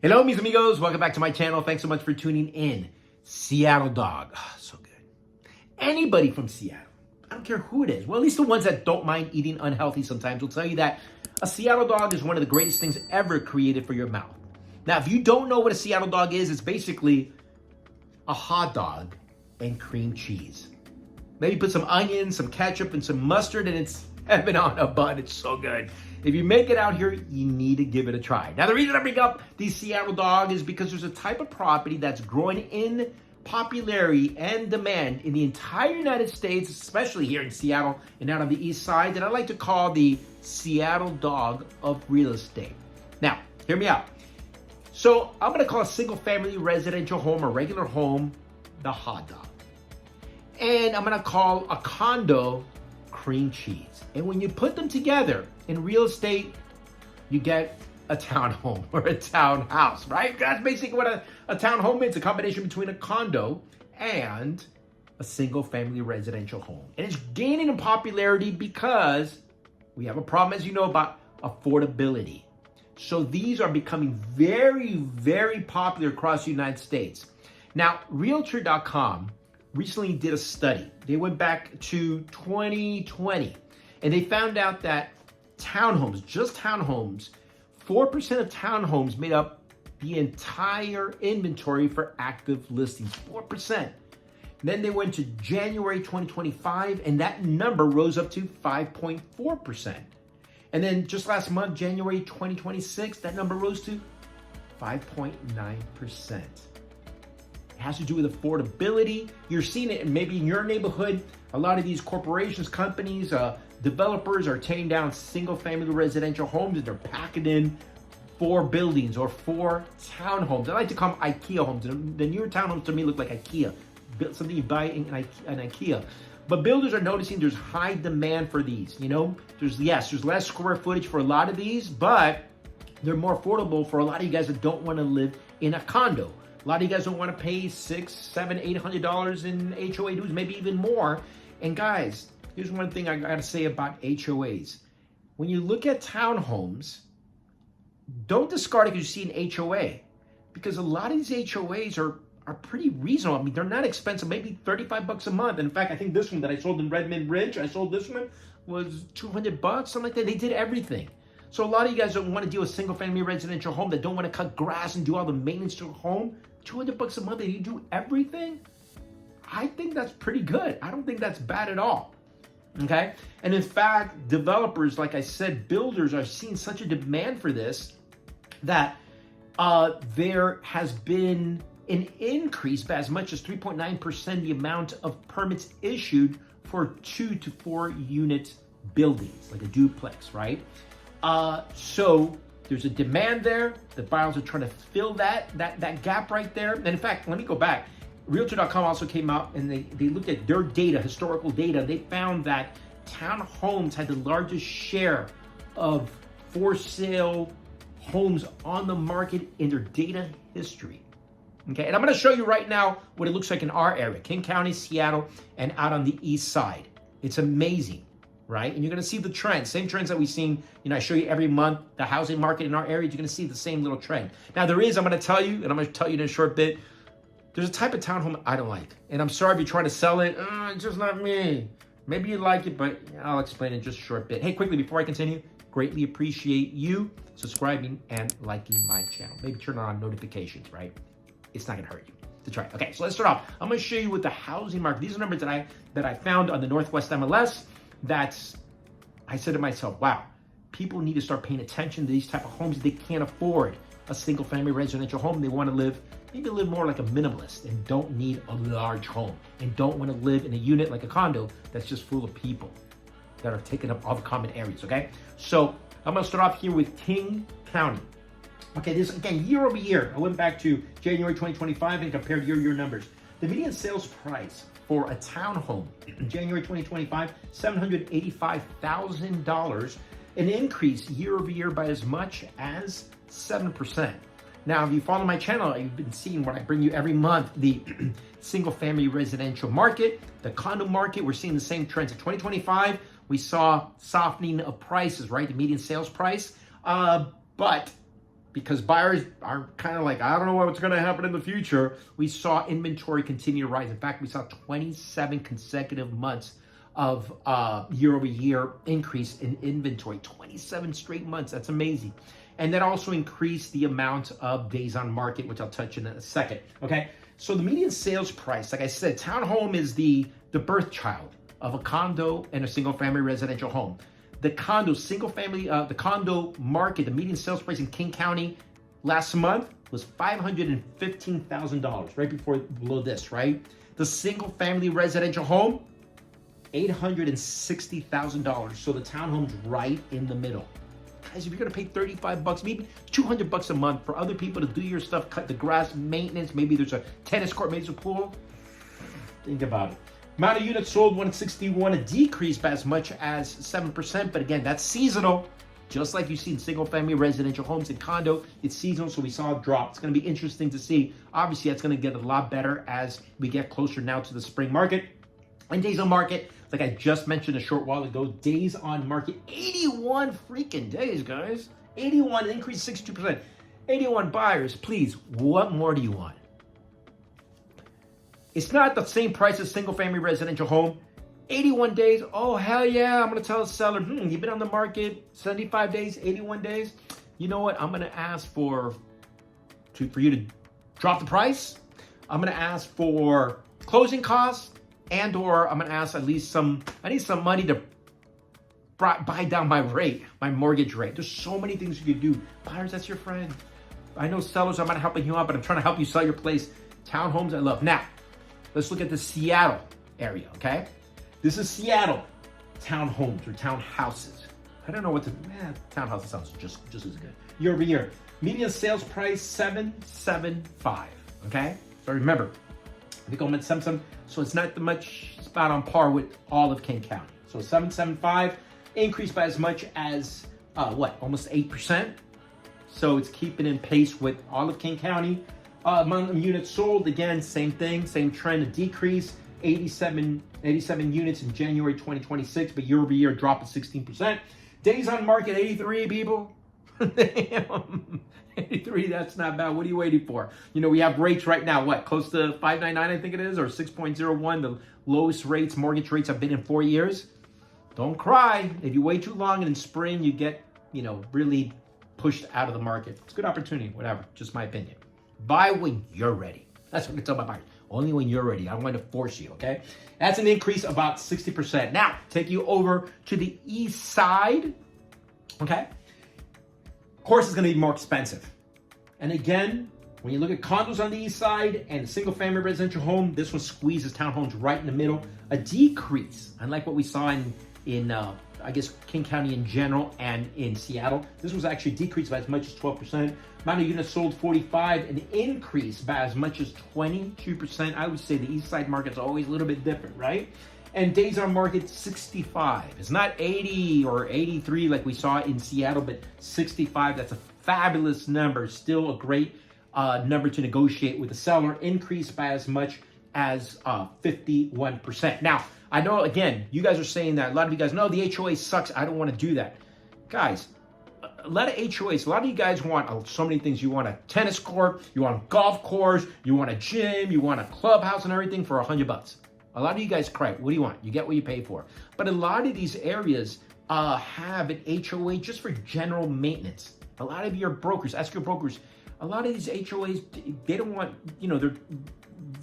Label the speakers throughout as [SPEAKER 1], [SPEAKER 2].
[SPEAKER 1] Hello, mis amigos. Welcome back to my channel. Thanks so much for tuning in. Seattle dog. Oh, so good. Anybody from Seattle, I don't care who it is, well, at least the ones that don't mind eating unhealthy sometimes will tell you that a Seattle dog is one of the greatest things ever created for your mouth. Now, if you don't know what a Seattle dog is, it's basically a hot dog and cream cheese. Maybe put some onions, some ketchup, and some mustard, and it's heaven on a bun. It's so good. If you make it out here, you need to give it a try. Now, the reason I bring up the Seattle dog is because there's a type of property that's growing in popularity and demand in the entire United States, especially here in Seattle and out on the east side, that I like to call the Seattle dog of real estate. Now, hear me out. So I'm going to call a single-family residential home or regular home the hot dog. And I'm going to call a condo cream cheese. And when you put them together in real estate, you get a townhome or a townhouse, right? That's basically what a townhome is, a combination between a condo and a single family residential home. And it's gaining in popularity because we have a problem, as you know, about affordability. So these are becoming very, very popular across the United States. Now, Realtor.com recently did a study. They went back to 2020 and they found out that townhomes, just townhomes, 4% of townhomes made up the entire inventory for active listings, 4%. Then they went to January 2025 and that number rose up to 5.4%. And then just last month, January 2026, that number rose to 5.9%. Has to do with affordability. You're seeing it maybe in your neighborhood. A lot of these corporations, companies, developers are tearing down single family residential homes and they're packing in 4 buildings or 4 townhomes. I like to call them IKEA homes. The newer townhomes to me look like IKEA, something you buy in an IKEA. But builders are noticing there's high demand for these. You know, there's less square footage for a lot of these, but they're more affordable for a lot of you guys that don't want to live in a condo. A lot of you guys don't want to pay $600, $700, $800 in HOA dues, maybe even more. And guys, here's one thing I got to say about HOAs. When you look at townhomes, don't discard it because you see an HOA. Because a lot of these HOAs are pretty reasonable. I mean, they're not expensive, maybe $35 a month. And in fact, I think this one that I sold in Redmond Ridge, this one was $200, something like that. They did everything. So a lot of you guys don't want to deal with single family residential home, that don't want to cut grass and do all the maintenance to a home. $200 a month and you do everything? I think that's pretty good. I don't think that's bad at all. Okay? And in fact, developers, like I said, builders are seeing such a demand for this that there has been an increase by as much as 3.9% the amount of permits issued for 2 to 4 unit buildings, like a duplex, right? So there's a demand there. The buyers are trying to fill that gap right there. And in fact, let me go back. Realtor.com also came out and they looked at their data, historical data. They found that townhomes had the largest share of for sale homes on the market in their data history. Okay, and I'm going to show you right now what it looks like in our area, King County, Seattle, and out on the east side. It's amazing. Right? And you're going to see the trends, same trends that we've seen. You know, I show you every month the housing market in our area. You're going to see the same little trend. Now, I'm going to tell you, and I'm going to tell you in a short bit, there's a type of townhome I don't like. And I'm sorry if you're trying to sell it. It's just not me. Maybe you like it, but I'll explain in just a short bit. Hey, quickly, before I continue, greatly appreciate you subscribing and liking my channel. Maybe turn on notifications, right? It's not going to hurt you to try. Okay, so let's start off. I'm going to show you with the housing market. These are numbers that I found on the Northwest MLS. I said to myself, wow, people need to start paying attention to these type of homes. They can't afford a single family residential home. They want to maybe live more like a minimalist and don't need a large home and don't want to live in a unit like a condo that's just full of people that are taking up all the common areas, okay? So I'm going to start off here with King County. Okay, this again, year over year. I went back to January 2025 and compared year numbers. The median sales price for a townhome in January 2025, $785,000, an increase year over year by as much as 7%. Now, if you follow my channel, you've been seeing what I bring you every month, the single family residential market, the condo market. We're seeing the same trends. In 2025, we saw softening of prices, right? The median sales price. But because buyers are kind of like, I don't know what's going to happen in the future. We saw inventory continue to rise. In fact, we saw 27 consecutive months of year-over-year increase in inventory. 27 straight months. That's amazing. And that also increased the amount of days on market, which I'll touch in a second. Okay, so the median sales price, like I said, townhome is the birth child of a condo and a single-family residential home. The condo, single-family, the condo market, the median sales price in King County last month was $515,000, right below this, right? The single-family residential home, $860,000. So the townhome's right in the middle. Guys, if you're gonna pay $35, maybe $200 a month for other people to do your stuff, cut the grass, maintenance, maybe there's a tennis court, maybe there's a pool, think about it. Amount of units sold, 161, a decrease by as much as 7%, but again, that's seasonal. Just like you see in single-family residential homes and condo, it's seasonal, so we saw a drop. It's going to be interesting to see. Obviously, that's going to get a lot better as we get closer now to the spring market. And days on market, like I just mentioned a short while ago, days on market, 81 freaking days, guys. 81, increase 62%. 81 buyers, please, what more do you want? It's not the same price as single-family residential home. 81 days, oh, hell yeah. I'm going to tell the seller, you've been on the market 75 days, 81 days. You know what? I'm going to ask for you to drop the price. I'm going to ask for closing costs, and or I'm going to ask at least I need some money to buy down my rate, my mortgage rate. There's so many things you can do. Buyers, that's your friend. I know sellers, I'm not helping you out, but I'm trying to help you sell your place. Townhomes, I love. Now, let's look at the Seattle area, okay? This is Seattle townhomes or townhouses. I don't know what townhouses sounds just as good. Year over year. Median sales price, $775, okay? So remember, I think I'm at 7, so it's not much, it's about on par with all of King County. So 775, increased by as much as, almost 8%. So it's keeping in pace with all of King County. Amount of units sold, again, same thing, same trend, a decrease, 87 units in January 2026, but year over year, drop of 16%. Days on market, 83, people. Damn, 83, that's not bad. What are you waiting for? You know, we have rates right now, close to 5.99, I think it is, or 6.01. The lowest rates, mortgage rates have been in 4 years. Don't cry. If you wait too long and in spring, you get, really pushed out of the market. It's a good opportunity, whatever, just my opinion. Buy when you're ready. That's what I tell my buyers. Only when you're ready. I don't want to force you, okay? That's an increase of about 60%. Now, take you over to the east side, okay? Of course, it's going to be more expensive. And again, when you look at condos on the east side and single-family residential home, this one squeezes townhomes right in the middle. A decrease, unlike what we saw in I guess, King County in general and in Seattle. This was actually decreased by as much as 12%. Amount of units sold, 45, an increase by as much as 22%. I would say the east side market's always a little bit different, right? And days on market, 65. It's not 80 or 83 like we saw in Seattle, but 65. That's a fabulous number. Still a great number to negotiate with the seller. Increased by as much as 51%. Now, I know, again, you guys are saying that. A lot of you guys know the HOA sucks. I don't want to do that. Guys, a lot of HOAs, a lot of you guys want so many things. You want a tennis court, you want a golf course, you want a gym, you want a clubhouse and everything for $100. A lot of you guys cry. What do you want? You get what you pay for. But a lot of these areas have an HOA just for general maintenance. A lot of your brokers, ask your brokers, a lot of these HOAs, they don't want,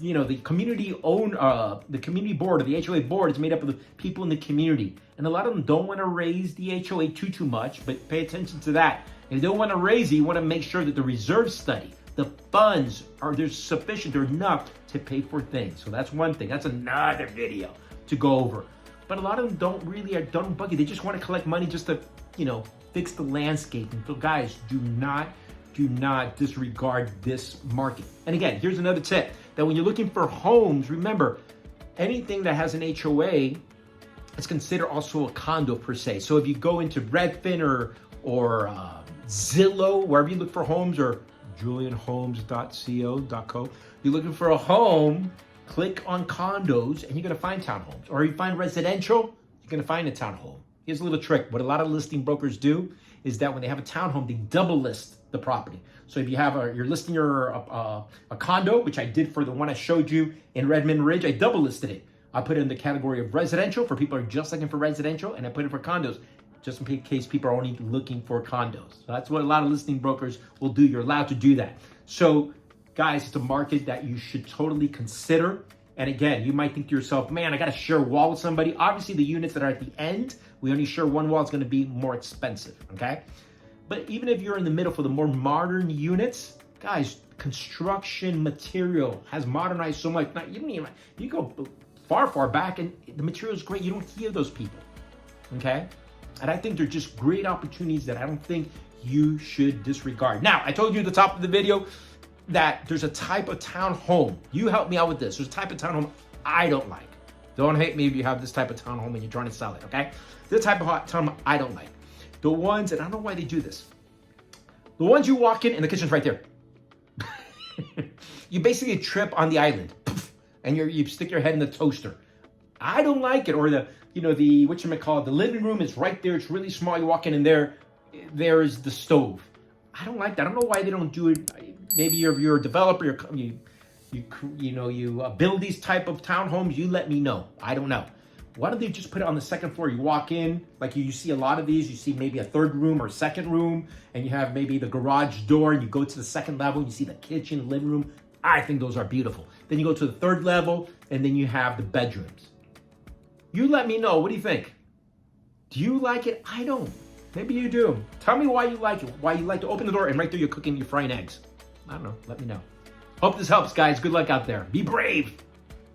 [SPEAKER 1] the community the community board or the HOA board is made up of the people in the community. And a lot of them don't want to raise the HOA too much, but pay attention to that. If you don't want to raise it, you want to make sure that the reserve study, the funds there's sufficient or enough to pay for things. So that's one thing. That's another video to go over. But a lot of them don't buggy. They just want to collect money just to, fix the landscape. And so guys, do not disregard this market. And again, here's another tip, that when you're looking for homes, remember, anything that has an HOA is considered also a condo per se. So if you go into Redfin or Zillow, wherever you look for homes, or julianhomes.co.co, you're looking for a home, click on condos and you're gonna find townhomes. Or you find residential, you're gonna find a townhome. Here's a little trick. What a lot of listing brokers do is that when they have a townhome, they double list the property. So if you have you're listing a condo, which I did for the one I showed you in Redmond Ridge, I double listed it. I put it in the category of residential for people who are just looking for residential, and I put it for condos, just in case people are only looking for condos. So that's what a lot of listing brokers will do. You're allowed to do that. So guys, it's a market that you should totally consider. And again, you might think to yourself, man, I got to share a wall with somebody. Obviously, the units that are at the end, we only share one wall, is going to be more expensive, okay? But even if you're in the middle for the more modern units, guys, construction material has modernized so much. Now, you go far back and the material is great. You don't hear those people, okay? And I think they're just great opportunities that I don't think you should disregard. Now, I told you at the top of the video that there's a type of townhome. You help me out with this. There's a type of townhome I don't like. Don't hate me if you have this type of townhome and you're trying to sell it, okay? This type of townhome I don't like. The ones, and I don't know why they do this. The ones you walk in and the kitchen's right there. You basically trip on the island, and you stick your head in the toaster. I don't like it. Or the the living room is right there. It's really small. You walk in and there is the stove. I don't like that. I don't know why they don't do it. Maybe you're a developer. You build these type of townhomes. You let me know. I don't know. Why don't they just put it on the second floor? You walk in, like you see a lot of these. You see maybe a third room or second room, and you have maybe the garage door. And you go to the second level. You see the kitchen, living room. I think those are beautiful. Then you go to the third level, and then you have the bedrooms. You let me know. What do you think? Do you like it? I don't. Maybe you do. Tell me why you like it. Why you like to open the door and right there you're cooking, you're frying eggs. I don't know. Let me know. Hope this helps, guys. Good luck out there. Be brave.